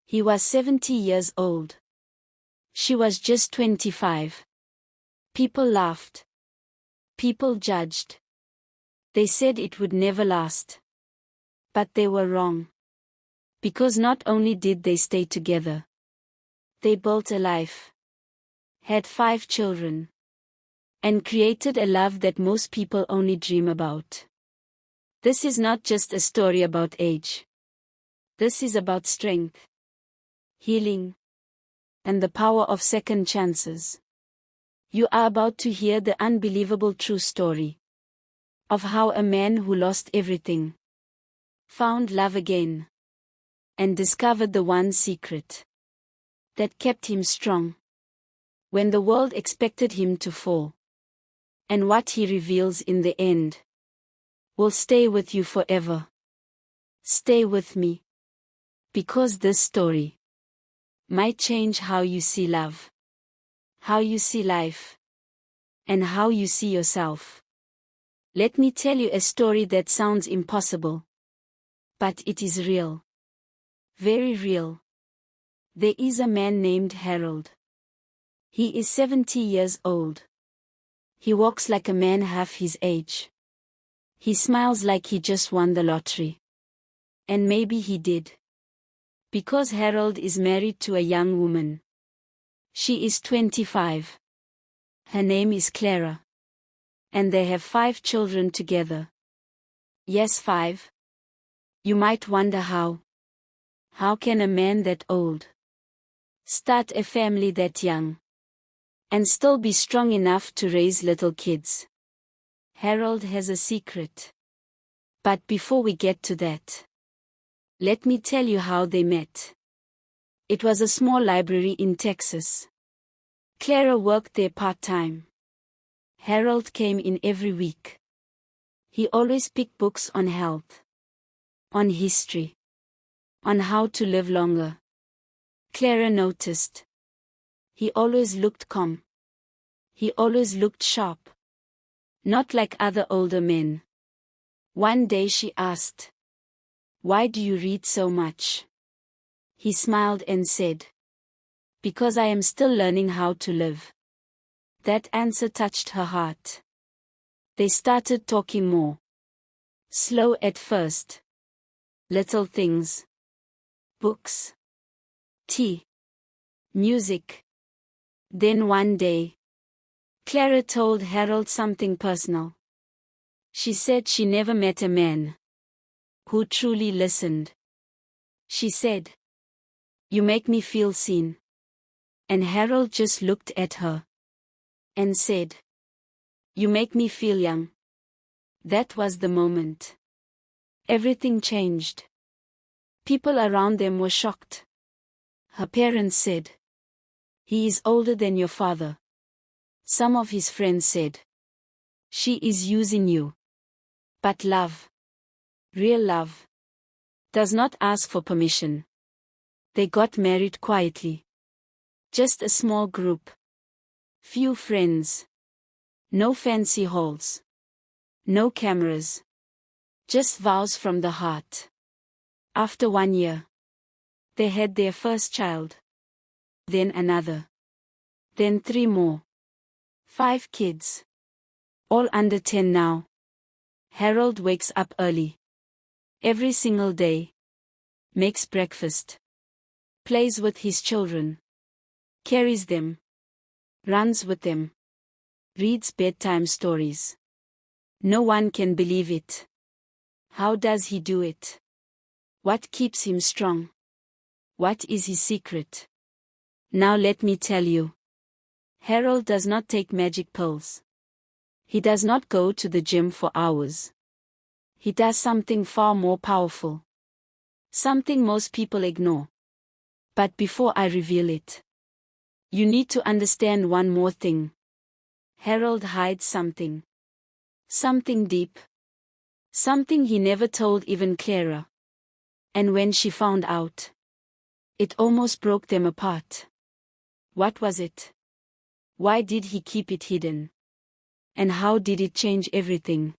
He was 70 years old. She was just 25. People laughed. People judged. They said it would never last. But they were wrong. Because not only did they stay together, they built a life, had 5 children, and created a love that most people only dream about. This is not just a story about age. This is about strength, healing, and the power of second chances. You are about to hear the unbelievable true story of how a man who lost everything found love again and discovered the one secret that kept him strong when the world expected him to fall. And what he reveals in the end will stay with you forever. Stay with me, because this story might change how you see love, how you see life, and how you see yourself. Let me tell you a story that sounds impossible, but it is real. Very real. There is a man named Harold. He is 70 years old. He walks like a man half his age. He smiles like he just won the lottery. And maybe he did. Because Harold is married to a young woman. She is 25. Her name is Clara. And they have 5 children together. Yes, 5. You might wonder how. How can a man that old start a family that young and still be strong enough to raise little kids? Harold has a secret. But before we get to that, let me tell you how they met. It was a small library in Texas. Clara worked there part-time. Harold came in every week. He always picked books on health, on history, on how to live longer. Clara noticed. He always looked calm. He always looked sharp. Not like other older men. One day she asked, "Why do you read so much?" He smiled and said, "Because I am still learning how to live." That answer touched her heart. They started talking more. Slow at first. Little things. Books. Tea. Music. Then one day, Clara told Harold something personal. She said she never met a man who truly listened. She said, "You make me feel seen." And Harold just looked at her and said, "You make me feel young." That was the moment. Everything changed. People around them were shocked. Her parents said, "He is older than your father." Some of his friends said, "She is using you." But love, real love, does not ask for permission. They got married quietly. Just a small group. Few friends. No fancy halls. No cameras. Just vows from the heart. After 1 year, they had their first child. Then another. Then 3 more. 5 kids. All under 10 now. Harold wakes up early. Every single day. Makes breakfast. Plays with his children. Carries them. Runs with them. Reads bedtime stories. No one can believe it. How does he do it? What keeps him strong? What is his secret? Now let me tell you. Harold does not take magic pills. He does not go to the gym for hours. He does something far more powerful. Something most people ignore. But before I reveal it, you need to understand one more thing. Harold hides something. Something deep. Something he never told even Clara. And when she found out, it almost broke them apart. What was it? Why did he keep it hidden? And how did it change everything?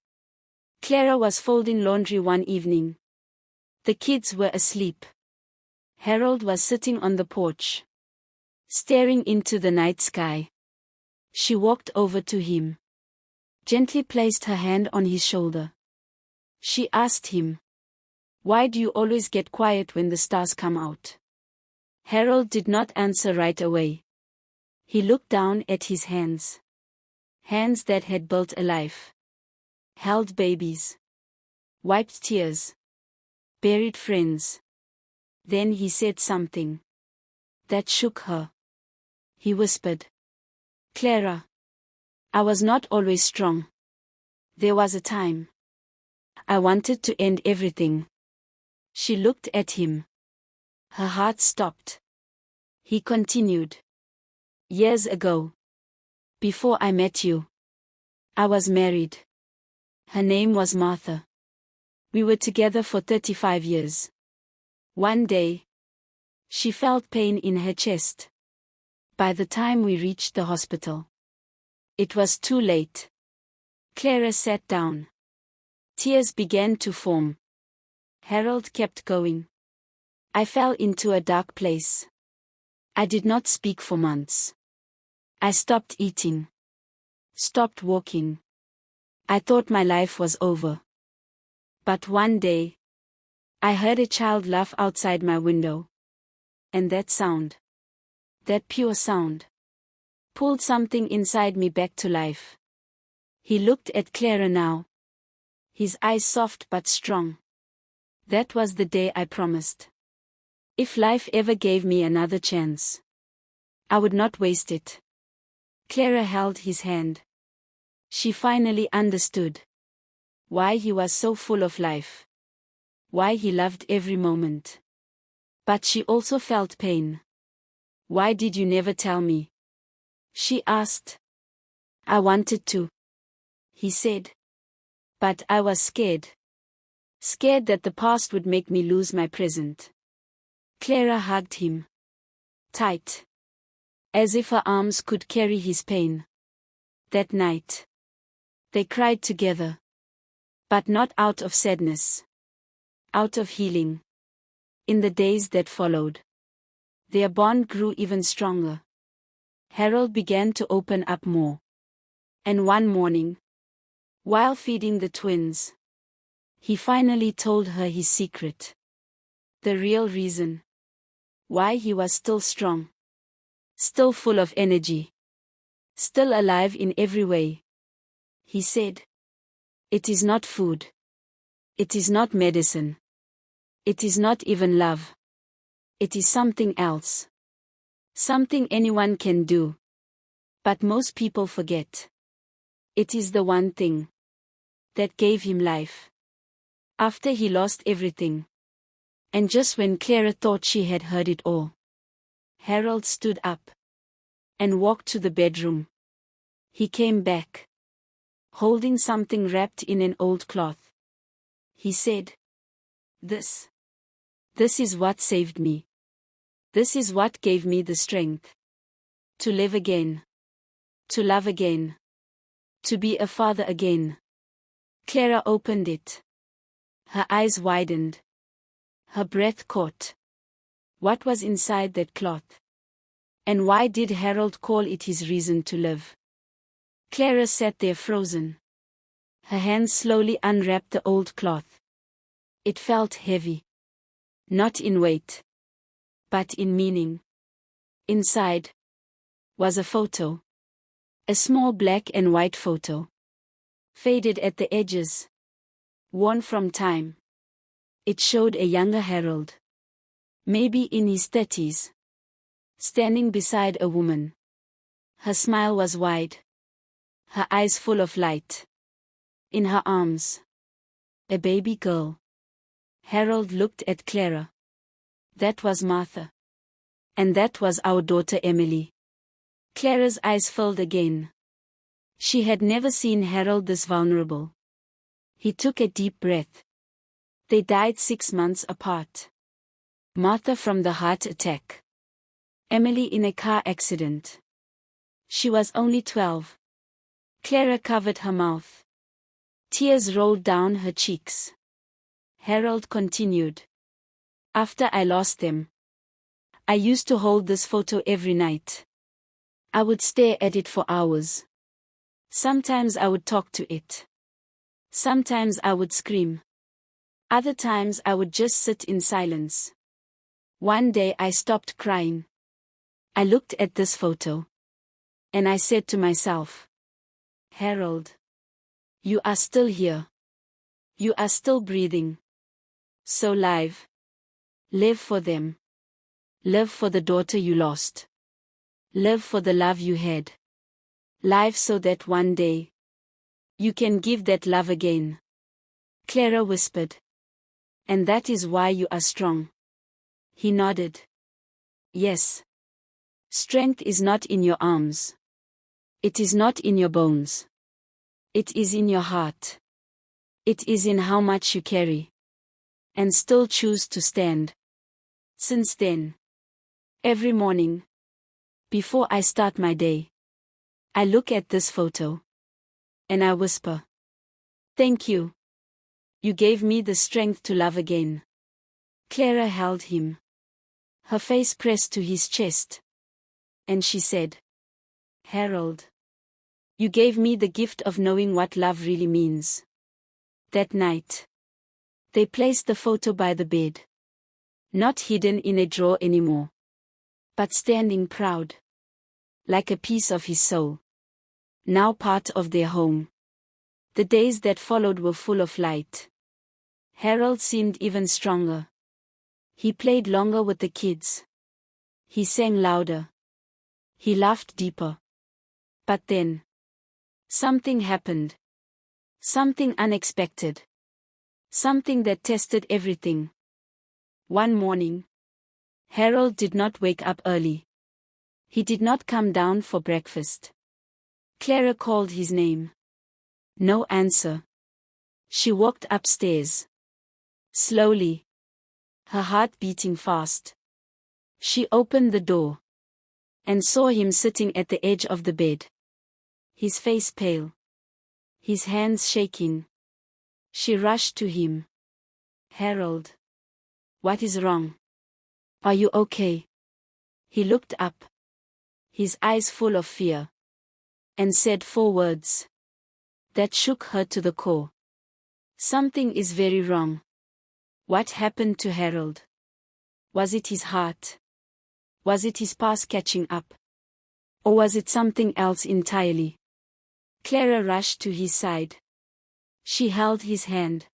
Clara was folding laundry one evening. The kids were asleep. Harold was sitting on the porch, staring into the night sky. She walked over to him, gently placed her hand on his shoulder. She asked him, "Why do you always get quiet when the stars come out?" Harold did not answer right away. He looked down at his hands. Hands that had built a life. Held babies. Wiped tears. Buried friends. Then he said something that shook her. He whispered, "Clara, I was not always strong. There was a time I wanted to end everything." She looked at him. Her heart stopped. He continued, "Years ago, before I met you, I was married. Her name was Martha. We were together for 35 years. One day, she felt pain in her chest. By the time we reached the hospital, it was too late." Clara sat down. Tears began to form. Harold kept going. "I fell into a dark place. I did not speak for months. I stopped eating. Stopped walking. I thought my life was over. But one day, I heard a child laugh outside my window. And that sound, that pure sound, pulled something inside me back to life." He looked at Clara now. His eyes soft but strong. "That was the day I promised. If life ever gave me another chance, I would not waste it." Clara held his hand. She finally understood why he was so full of life. Why he loved every moment. But she also felt pain. "Why did you never tell me?" she asked. "I wanted to," he said. "But I was scared. Scared that the past would make me lose my present." Clara hugged him tight, as if her arms could carry his pain. That night, they cried together. But not out of sadness. Out of healing. In the days that followed, their bond grew even stronger. Harold began to open up more. And one morning, while feeding the twins, he finally told her his secret. The real reason why he was still strong. Still full of energy. Still alive in every way. He said, "It is not food. It is not medicine. It is not even love. It is something else. Something anyone can do. But most people forget. It is the one thing that gave him life. After he lost everything. And just when Clara thought she had heard it all, Harold stood up and walked to the bedroom. He came back, holding something wrapped in an old cloth. He said, This is what saved me. This is what gave me the strength to live again, to love again, to be a father again." Clara opened it. Her eyes widened. Her breath caught. What was inside that cloth? And why did Harold call it his reason to live? Clara sat there frozen. Her hands slowly unwrapped the old cloth. It felt heavy. Not in weight, but in meaning. Inside was a photo. A small black and white photo. Faded at the edges. Worn from time. It showed a younger Harold. Maybe in his 30s. Standing beside a woman. Her smile was wide. Her eyes full of light. In her arms, a baby girl. Harold looked at Clara. That was Martha. And that was our daughter Emily. Clara's eyes filled again. She had never seen Harold this vulnerable. He took a deep breath. They died 6 months apart. Martha from the heart attack. Emily in a car accident. She was only 12. Clara covered her mouth. Tears rolled down her cheeks. Harold continued. After I lost them, I used to hold this photo every night. I would stare at it for hours. Sometimes I would talk to it. Sometimes I would scream. Other times I would just sit in silence. One day I stopped crying. I looked at this photo. And I said to myself, Harold, you are still here. You are still breathing. So live. Live for them. Live for the daughter you lost. Live for the love you had. Live so that one day you can give that love again. Clara whispered. And that is why you are strong. He nodded. Yes. Strength is not in your arms. It is not in your bones. It is in your heart. It is in how much you carry. And still choose to stand. Since then, every morning, before I start my day, I look at this photo. And I whisper. Thank you. You gave me the strength to love again. Clara held him. Her face pressed to his chest. And she said, Harold, you gave me the gift of knowing what love really means. That night, they placed the photo by the bed. Not hidden in a drawer anymore. But standing proud. Like a piece of his soul. Now part of their home. The days that followed were full of light. Harold seemed even stronger. He played longer with the kids. He sang louder. He laughed deeper. But then, something happened. Something unexpected. Something that tested everything. One morning, Harold did not wake up early. He did not come down for breakfast. Clara called his name. No answer. She walked upstairs. Slowly. Her heart beating fast. She opened the door. And saw him sitting at the edge of the bed. His face pale. His hands shaking. She rushed to him. Harold. What is wrong? Are you okay? He looked up. His eyes full of fear. And said 4 words. That shook her to the core. Something is very wrong. What happened to Harold? Was it his heart? Was it his past catching up? Or was it something else entirely? Clara rushed to his side. She held his hand.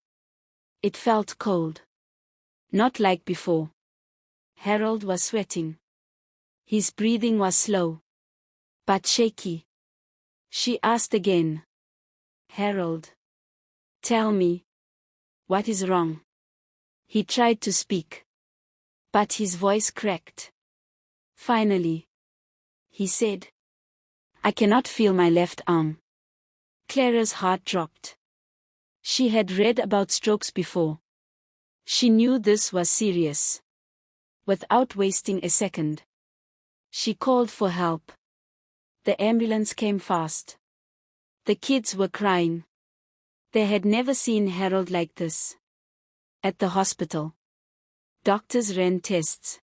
It felt cold. Not like before. Harold was sweating. His breathing was slow. But shaky. She asked again. Harold. Tell me. What is wrong? He tried to speak. But his voice cracked. Finally. He said. I cannot feel my left arm. Clara's heart dropped. She had read about strokes before. She knew this was serious. Without wasting a second, she called for help. The ambulance came fast. The kids were crying. They had never seen Harold like this. At the hospital, doctors ran tests.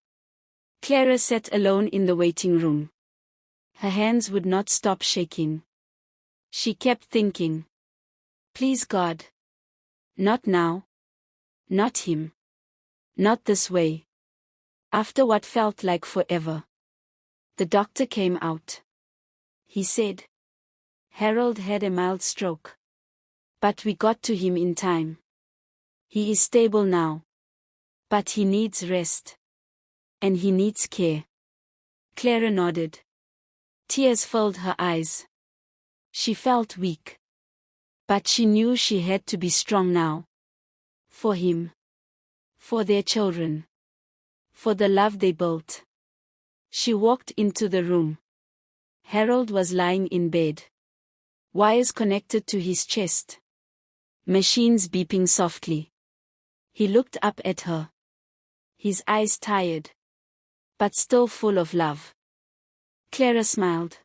Clara sat alone in the waiting room. Her hands would not stop shaking. She kept thinking. Please God. Not now. Not him. Not this way. After what felt like forever. The doctor came out. He said. Harold had a mild stroke. But we got to him in time. He is stable now. But he needs rest. And he needs care. Clara nodded. Tears filled her eyes. She felt weak. But she knew she had to be strong now. For him. For their children. For the love they built. She walked into the room. Harold was lying in bed. Wires connected to his chest. Machines beeping softly. He looked up at her. His eyes tired. But still full of love. Clara smiled.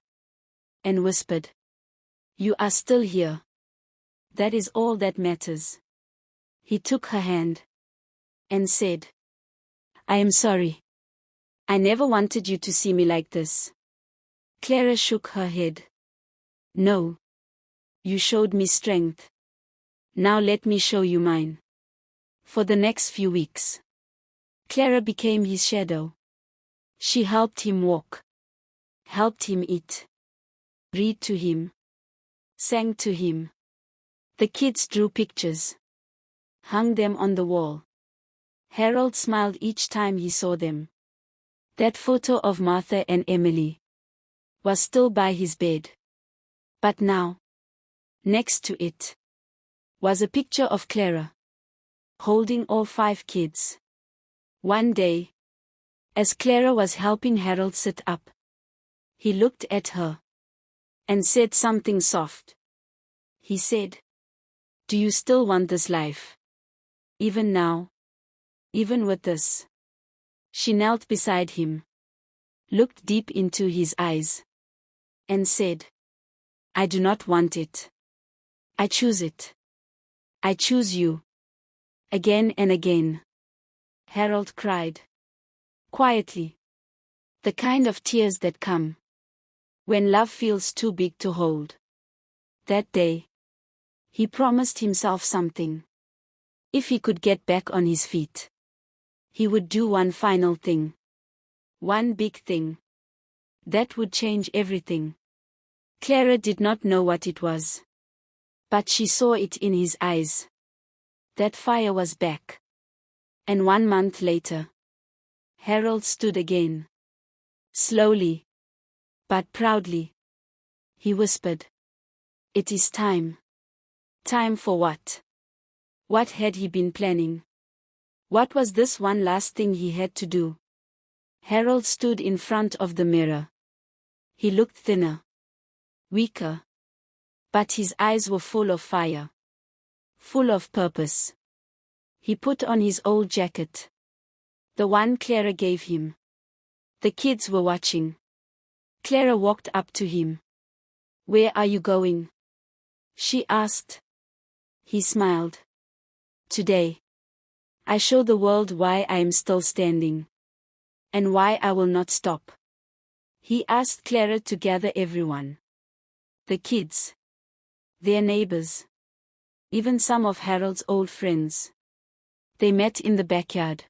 And whispered. You are still here. That is all that matters. He took her hand. And said. I am sorry. I never wanted you to see me like this. Clara shook her head. No. You showed me strength. Now let me show you mine. For the next few weeks, Clara became his shadow. She helped him walk, helped him eat, read to him, sang to him. The kids drew pictures, hung them on the wall. Harold smiled each time he saw them. That photo of Martha and Emily was still by his bed. But now, next to it, was a picture of Clara, holding all 5 kids. One day, as Clara was helping Harold sit up, he looked at her and said something soft. He said, "Do you still want this life? Even now? Even with this?" She knelt beside him, looked deep into his eyes, and said, "I do not want it. I choose it. I choose you." Again and again, Harold cried. Quietly. The kind of tears that come when love feels too big to hold. That day, he promised himself something. If he could get back on his feet, he would do one final thing. One big thing. That would change everything. Clara did not know what it was. But she saw it in his eyes. That fire was back. And 1 month later, Harold stood again. Slowly, but proudly. He whispered, "It is time." Time for what? What had he been planning? What was this one last thing he had to do? Harold stood in front of the mirror. He looked thinner, weaker. But his eyes were full of fire. Full of purpose. He put on his old jacket. The one Clara gave him. The kids were watching. Clara walked up to him. "Where are you going?" she asked. He smiled. "Today, I show the world why I am still standing. And why I will not stop." He asked Clara to gather everyone. The kids. Their neighbors. Even some of Harold's old friends. They met in the backyard.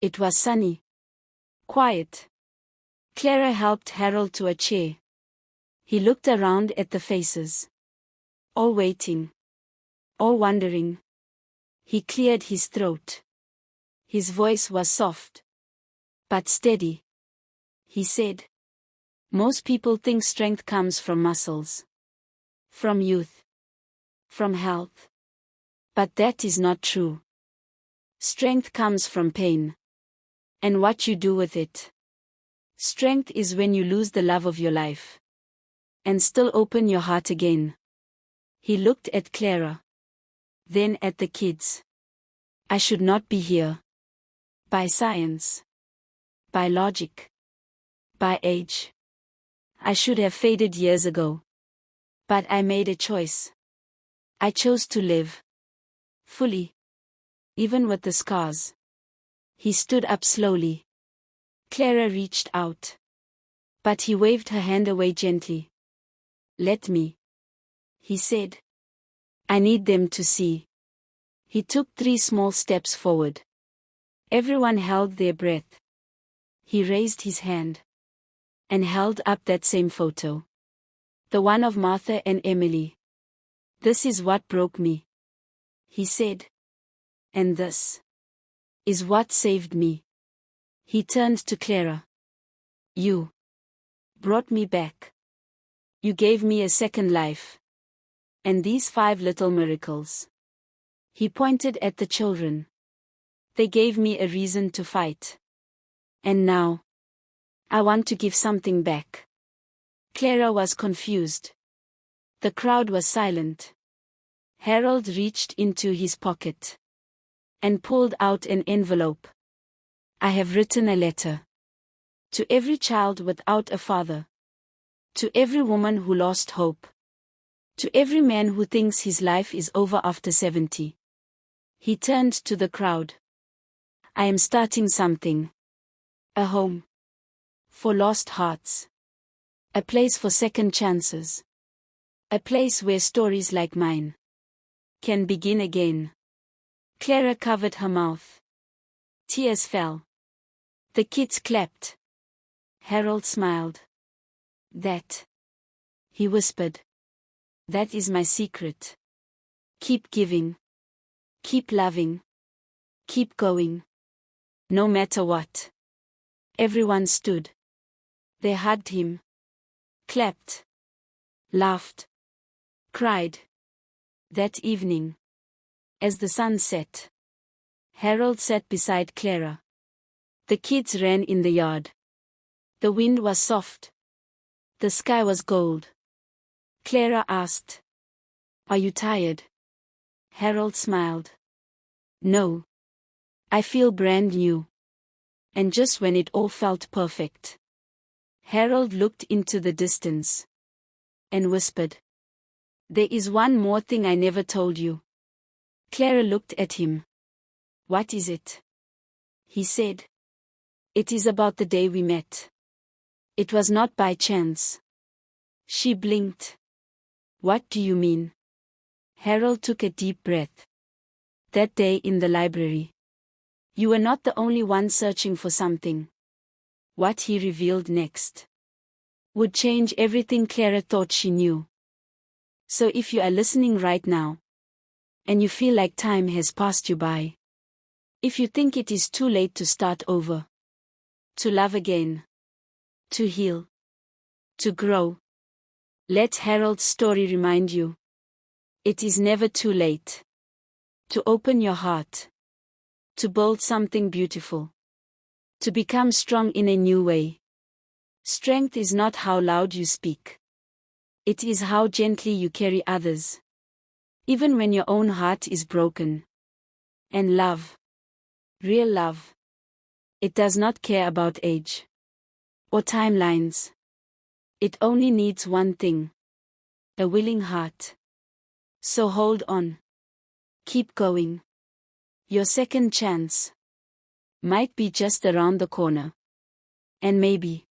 It was sunny. Quiet. Clara helped Harold to a chair. He looked around at the faces. All waiting. All wondering. He cleared his throat. His voice was soft. But steady. He said, "Most people think strength comes from muscles. From youth. From health. But that is not true. Strength comes from pain. And what you do with it. Strength is when you lose the love of your life. And still open your heart again." He looked at Clara. Then at the kids. "I should not be here. By science. By logic. By age. I should have faded years ago. But I made a choice. I chose to live. Fully. Even with the scars." He stood up slowly. Clara reached out. But he waved her hand away gently. "Let me," he said. "I need them to see." He took 3 small steps forward. Everyone held their breath. He raised his hand. And held up that same photo. The one of Martha and Emily. "This is what broke me," he said. "And this is what saved me." He turned to Clara. "You brought me back. You gave me a second life. And these 5 little miracles." He pointed at the children. "They gave me a reason to fight. And now, I want to give something back." Clara was confused. The crowd was silent. Harold reached into his pocket. And pulled out an envelope. "I have written a letter. To every child without a father. To every woman who lost hope. To every man who thinks his life is over after 70. He turned to the crowd. "I am starting something. A home. For lost hearts. A place for second chances. A place where stories like mine can begin again. Clara covered her mouth. Tears fell. The kids clapped. Harold smiled. That, he whispered. That is my secret. Keep giving. Keep loving. Keep going. No matter what. Everyone stood. They hugged him. Clapped. Laughed. Cried. That evening, as the sun set, Harold sat beside Clara. The kids ran in the yard. The wind was soft. The sky was gold. Clara asked, "Are you tired?" Harold smiled. "No. I feel brand new." And just when it all felt perfect, Harold looked into the distance and whispered, "There is one more thing I never told you." Clara looked at him. "What is it?" He said, "It is about the day we met. It was not by chance." She blinked. "What do you mean?" Harold took a deep breath. "That day in the library. You were not the only one searching for something." What he revealed next would change everything Clara thought she knew. So if you are listening right now, and you feel like time has passed you by, if you think it is too late to start over, to love again, to heal, to grow, let Harold's story remind you. It is never too late to open your heart, to build something beautiful, to become strong in a new way. Strength is not how loud you speak. It is how gently you carry others, even when your own heart is broken. And love, real love, it does not care about age or timelines. It only needs one thing: a willing heart. So hold on. Keep going. Your second chance might be just around the corner. And maybe,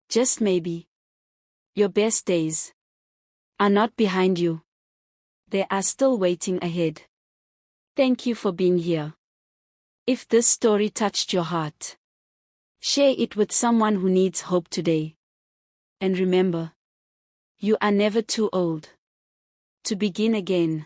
just maybe, your best days are not behind you. They are still waiting ahead. Thank you for being here. If this story touched your heart, share it with someone who needs hope today. And remember, you are never too old to begin again.